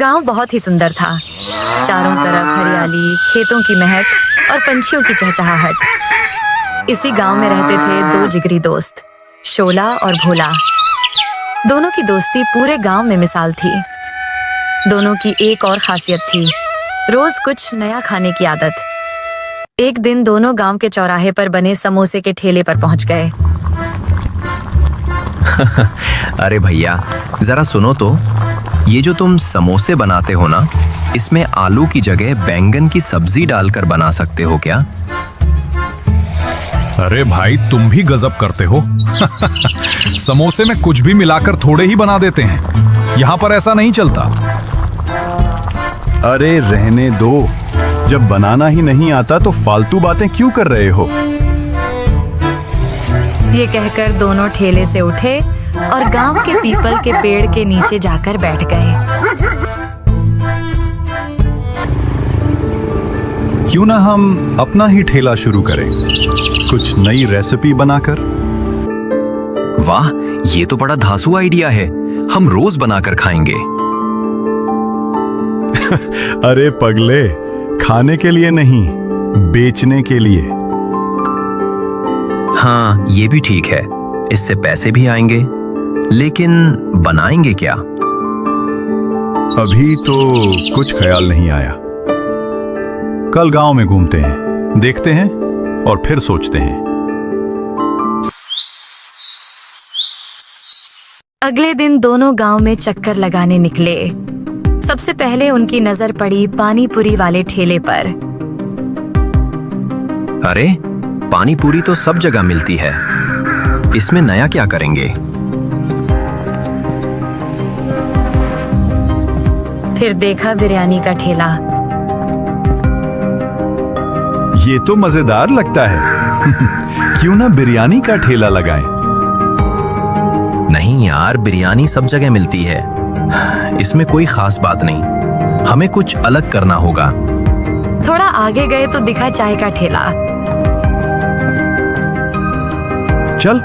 गांव बहुत ही सुंदर था। चारों तरफ हरियाली, खेतों की महक और पंछियों की चहचहाहट। इसी गांव में रहते थे दो जिगरी दोस्त, शोला और भोला। दोनों की दोस्ती पूरे गांव में मिसाल थी। दोनों की एक और खासियत थी, रोज कुछ नया खाने की आदत। एक दिन दोनों गांव के चौराहे पर बने समोसे के ठेले पर पहुंच गए। अरे भैया, जरा सुनो तो, ये जो तुम समोसे बनाते हो ना, इसमें आलू की जगह बैंगन की सब्जी डालकर बना सकते हो क्या? अरे भाई, तुम भी गजब करते हो। समोसे में कुछ भी मिलाकर थोड़े ही बना देते हैं। यहाँ पर ऐसा नहीं चलता। अरे रहने दो, जब बनाना ही नहीं आता तो फालतू बातें क्यों कर रहे हो? ये कहकर दोनों ठेले से उठे और गांव के पीपल के पेड़ के नीचे जाकर बैठ गए। क्यों ना हम अपना ही ठेला शुरू करें, कुछ नई रेसिपी बनाकर। वाह, ये तो बड़ा धांसू आइडिया है। हम रोज बनाकर खाएंगे। अरे पगले, खाने के लिए नहीं, बेचने के लिए। हाँ, ये भी ठीक है, इससे पैसे भी आएंगे। लेकिन बनाएंगे क्या? अभी तो कुछ ख्याल नहीं आया। कल गांव में घूमते हैं, देखते हैं और फिर सोचते हैं। अगले दिन दोनों गांव में चक्कर लगाने निकले। सबसे पहले उनकी नजर पड़ी पानी पूरी वाले ठेले पर। अरे, पानी पूरी तो सब जगह मिलती है, इसमें नया क्या करेंगे? फिर देखा बिरयानी का ठेला। ये तो मजेदार लगता है। क्यों ना बिरयानी का ठेला लगाएं? नहीं यार, बिरयानी सब जगह मिलती है, इसमें कोई खास बात नहीं। हमें कुछ अलग करना होगा। थोड़ा आगे गए तो दिखा चाय का ठेला। चल,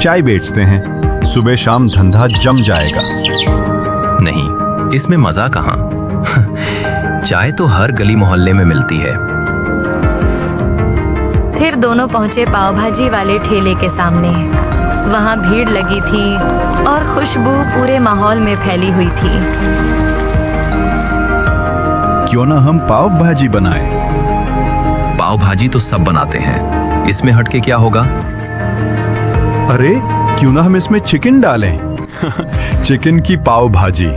चाय बेचते हैं, सुबह शाम धंधा जम जाएगा। नहीं, इसमें मजा कहाँ। चाय तो हर गली मोहल्ले में मिलती है। फिर दोनों पहुंचे पाव भाजी वाले ठेले के सामने। वहां भीड़ लगी थी और खुशबू पूरे माहौल में फैली हुई थी। क्यों ना हम पाव भाजी बनाएं? पाव भाजी तो सब बनाते हैं, इसमें हटके क्या होगा? अरे, क्यों ना हम इसमें चिकन डालें? चिकन की पाव भाजी,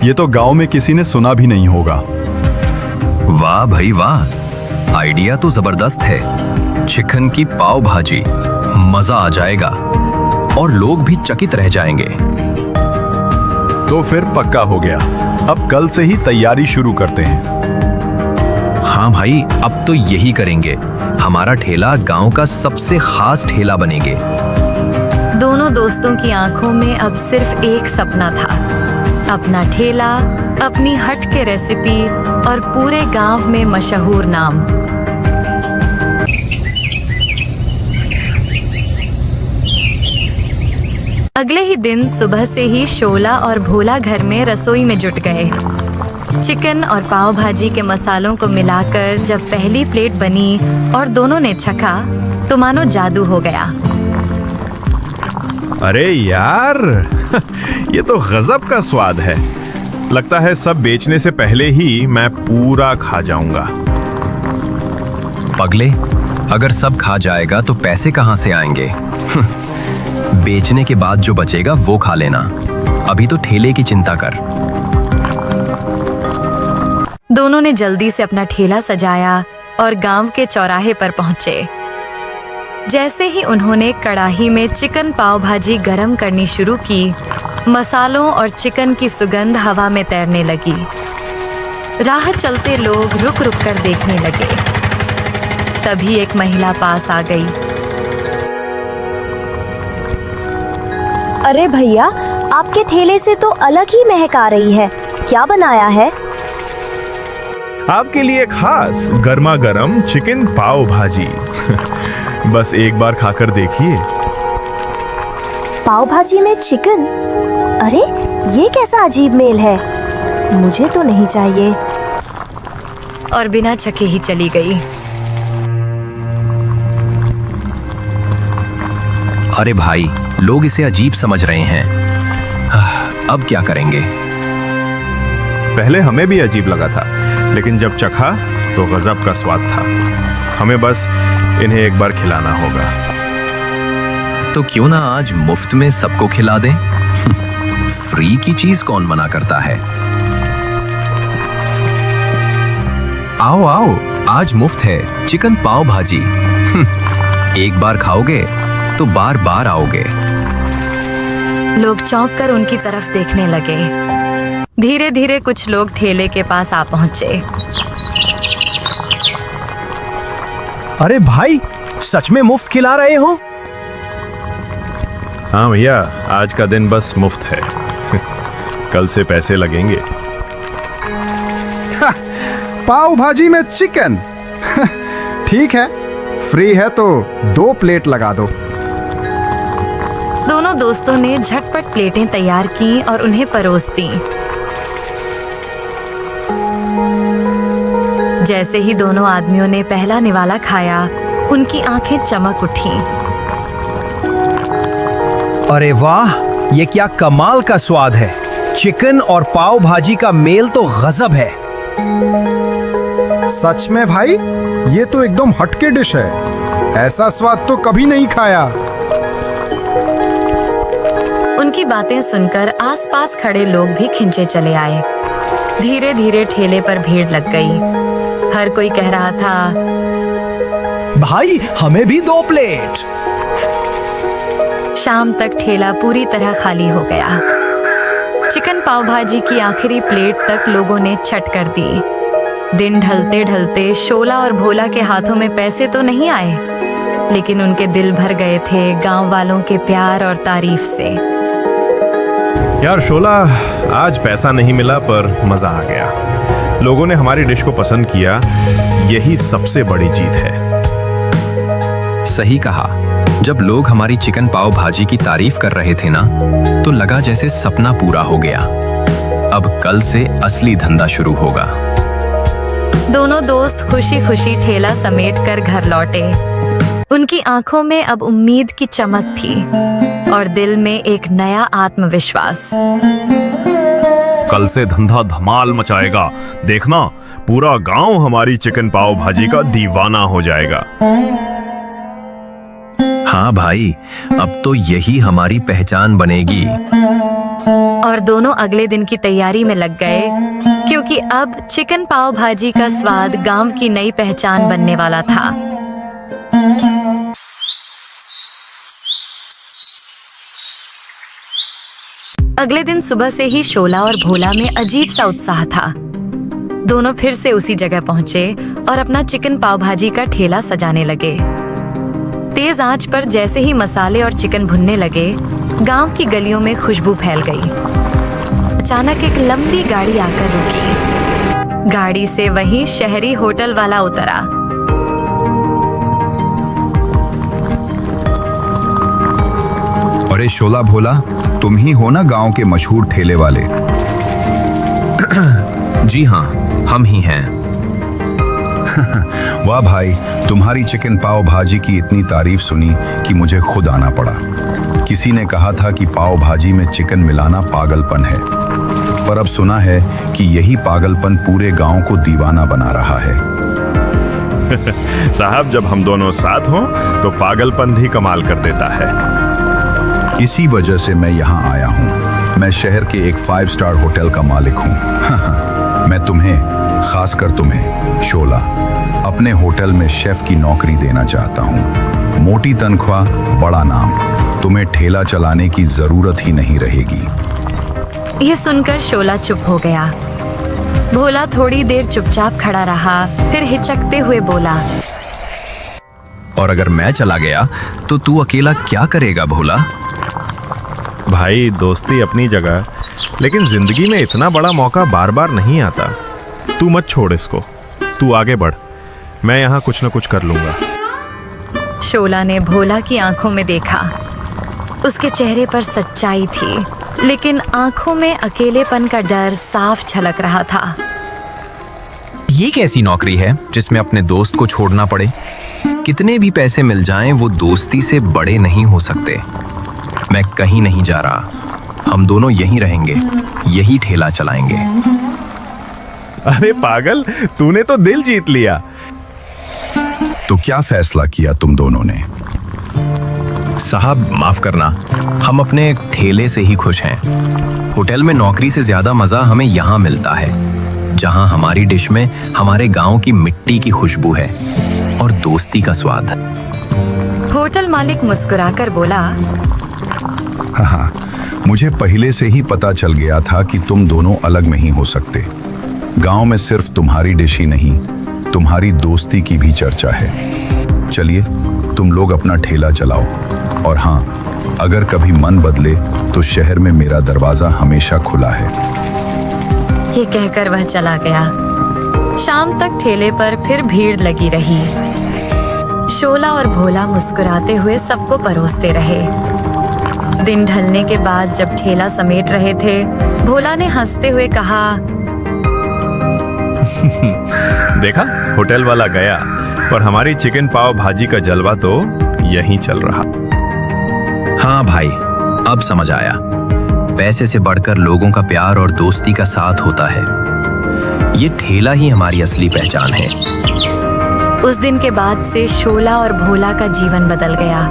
ये तो गांव में किसी ने सुना भी नहीं होगा। वाह भाई वाह, आइडिया तो जबरदस्त है। चिकन की पाव भाजी, मजा आ जाएगा और लोग भी चकित रह जाएंगे। तो फिर पक्का हो गया। अब कल से ही तैयारी शुरू करते हैं। हाँ भाई, अब तो यही करेंगे। हमारा ठेला गांव का सबसे खास ठेला बनेगे। दोनों दोस्तों की आंखों में अब सिर्फ एक सपना था, अपना ठेला, अपनी हट के रेसिपी और पूरे गांव में मशहूर नाम। अगले ही दिन सुबह से ही शोला और भोला घर में रसोई में जुट गए। चिकन और पाव भाजी के मसालों को मिलाकर जब पहली प्लेट बनी और दोनों ने चखा तो मानो जादू हो गया। अरे यार, ये तो गजब का स्वाद है। लगता है सब बेचने से पहले ही मैं पूरा खा जाऊंगा। पगले, अगर सब खा जाएगा तो पैसे कहाँ से आएंगे? बेचने के बाद जो बचेगा वो खा लेना। अभी तो ठेले की चिंता कर। दोनों ने जल्दी से अपना ठेला सजाया और गांव के चौराहे पर पहुंचे। जैसे ही उन्होंने कढ़ाई में चिकन पाव भाजी गरम करनी शुरू की, मसालों और चिकन की सुगंध हवा में तैरने लगी। राह चलते लोग रुक रुक कर देखने लगे। तभी एक महिला पास आ गई। अरे भैया, आपके ठेले से तो अलग ही महक आ रही है। क्या बनाया है? आपके लिए खास गर्मा गर्म चिकन पाव भाजी। बस एक बार खाकर देखिए। पाव भाजी में चिकन? अरे, ये कैसा अजीब मेल है। मुझे तो नहीं चाहिए। और बिना चखे ही चली गई। अरे भाई, लोग इसे अजीब समझ रहे हैं। अब क्या करेंगे? पहले हमें भी अजीब लगा था, लेकिन जब चखा तो गजब का स्वाद था। हमें बस इन्हें एक बार खिलाना होगा। तो क्यों ना आज मुफ्त में सबको खिला दें? फ्री की चीज कौन मना करता है? आओ आओ, आज मुफ्त है चिकन पाव भाजी। एक बार खाओगे तो बार बार आओगे। लोग चौंक कर उनकी तरफ देखने लगे। धीरे धीरे कुछ लोग ठेले के पास आ पहुंचे। अरे भाई, सच में मुफ्त खिला रहे हो? हाँ भैया, आज का दिन बस मुफ्त है। कल से पैसे लगेंगे। पाव भाजी में चिकन। ठीक है, फ्री है तो 2 प्लेट लगा दो। दोनों दोस्तों ने झटपट प्लेटें तैयार की और उन्हें परोस दी। जैसे ही दोनों आदमियों ने पहला निवाला खाया, उनकी आंखें चमक उठीं। अरे वाह, ये क्या कमाल का स्वाद है। चिकन और पाव भाजी का मेल तो गजब है। सच में भाई, ये तो एकदम हटके डिश है। ऐसा स्वाद तो कभी नहीं खाया। उनकी बातें सुनकर आसपास खड़े लोग भी खिंचे चले आए। धीरे धीरे ठेले पर भीड़ लग गई। हर कोई कह रहा था, भाई हमें भी 2 प्लेट। शाम तक ठेला पूरी तरह खाली हो गया। चिकन पाव भाजी की आखिरी प्लेट तक लोगों ने छट कर दी। दिन ढलते ढलते शोला और भोला के हाथों में पैसे तो नहीं आए, लेकिन उनके दिल भर गए थे गांव वालों के प्यार और तारीफ से। यार शोला, आज पैसा नहीं मिला पर मजा आ गया। लोगों ने हमारी डिश को पसंद किया, यही सबसे बड़ी जीत है। सही कहा। जब लोग हमारी चिकन पाव भाजी की तारीफ कर रहे थे ना, तो लगा जैसे सपना पूरा हो गया। अब कल से असली धंधा शुरू होगा। दोनों दोस्त खुशी खुशी ठेला समेट कर घर लौटे। उनकी आंखों में अब उम्मीद की चमक थी और दिल में एक नया आत्मविश्वास। कल से धंधा धमाल मचाएगा। देखना, पूरा गांव हमारी चिकन पाव भाजी का दीवाना हो जाएगा। हाँ भाई, अब तो यही हमारी पहचान बनेगी। और दोनों अगले दिन की तैयारी में लग गए, क्योंकि अब चिकन पाव भाजी का स्वाद गांव की नई पहचान बनने वाला था। अगले दिन सुबह से ही शोला और भोला में अजीब सा उत्साह था। दोनों फिर से उसी जगह पहुंचे और अपना चिकन पाव भाजी का ठेला सजाने लगे। तेज आंच पर जैसे ही मसाले और चिकन भुनने लगे, गांव की गलियों में खुशबू फैल गई। अचानक एक लंबी गाड़ी आकर रुकी। गाड़ी से वही शहरी होटल वाला उतरा। अरे शोला भोला, तुम ही हो ना गांव के मशहूर ठेले वाले? जी हाँ, हम ही हैं। वाह भाई, तुम्हारी चिकन पाव भाजी की इतनी तारीफ सुनी कि मुझे खुद आना पड़ा। किसी ने कहा था कि पाव भाजी में चिकन मिलाना पागलपन है, पर अब सुना है कि यही पागलपन पूरे गांव को दीवाना बना रहा है। साहब, जब हम दोनों साथ हों तो पागलपन भी कमाल कर देता है। इसी वजह से मैं यहाँ आया हूँ। मैं शहर के एक 5 स्टार होटल का मालिक हूँ। मैं तुम्हें, खासकर तुम्हें शोला, अपने होटल में शेफ की नौकरी देना चाहता हूँ। मोटी तनख्वाह, बड़ा नाम। तुम्हें ठेला चलाने की जरूरत ही नहीं रहेगी। यह सुनकर शोला चुप हो गया। भोला थोड़ी देर चुपचाप खड़ा रहा, फिर हिचकते हुए बोला, और अगर मैं चला गया तो तू अकेला क्या करेगा भोला? भाई, दोस्ती अपनी जगह, लेकिन जिंदगी में इतना बड़ा मौका बार बार नहीं आता। तू मत छोड़ इसको, तू आगे बढ़। मैं यहाँ कुछ न कुछ कर लूंगा। शोला ने भोला की आंखों में देखा। उसके चेहरे पर सच्चाई थी लेकिन आंखों में अकेलेपन का डर साफ झलक रहा था। ये कैसी नौकरी है जिसमें अपने दोस्त को छोड़ना पड़े? कितने भी पैसे मिल जाएं, वो दोस्ती से बड़े नहीं हो सकते। मैं कहीं नहीं जा रहा, हम दोनों यहीं रहेंगे, यही ठेला चलाएंगे। अरे पागल, तूने तो दिल जीत लिया। तो क्या फैसला किया तुम दोनों ने? साहब माफ करना, हम अपने ठेले से ही खुश हैं। होटल में नौकरी से ज्यादा मजा हमें यहाँ मिलता है, जहाँ हमारी डिश में हमारे गांव की मिट्टी की खुशबू है और दोस्ती का स्वाद। होटल मालिक मुस्कुराकर बोला, हाँ, मुझे पहले से ही पता चल गया था कि तुम दोनों अलग नहीं हो सकते। गांव में सिर्फ तुम्हारी डिश ही नहीं, तुम्हारी दोस्ती की भी चर्चा है। चलिए तुम लोग अपना ठेला चलाओ, और हाँ, अगर कभी मन बदले तो शहर में मेरा दरवाजा हमेशा खुला है। ये कहकर वह चला गया। शाम तक ठेले पर फिर भीड़ लगी रही। शोला और भोला मुस्कुराते हुए सबको परोसते रहे। दिन ढलने के बाद जब ठेला समेट रहे थे, भोला ने हंसते हुए कहा, देखा, होटल वाला गया, पर हमारी चिकन पाव भाजी का जलवा तो यहीं चल रहा। हाँ भाई, अब समझ आया, पैसे से बढ़कर लोगों का प्यार और दोस्ती का साथ होता है। ये ठेला ही हमारी असली पहचान है। उस दिन के बाद से शोला और भोला का जीवन बदल गया।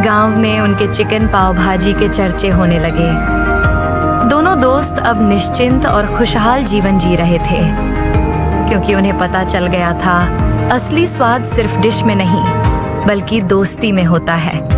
गांव में उनके चिकन पाव भाजी के चर्चे होने लगे। दोनों दोस्त अब निश्चिंत और खुशहाल जीवन जी रहे थे, क्योंकि उन्हें पता चल गया था असली स्वाद सिर्फ डिश में नहीं, बल्कि दोस्ती में होता है।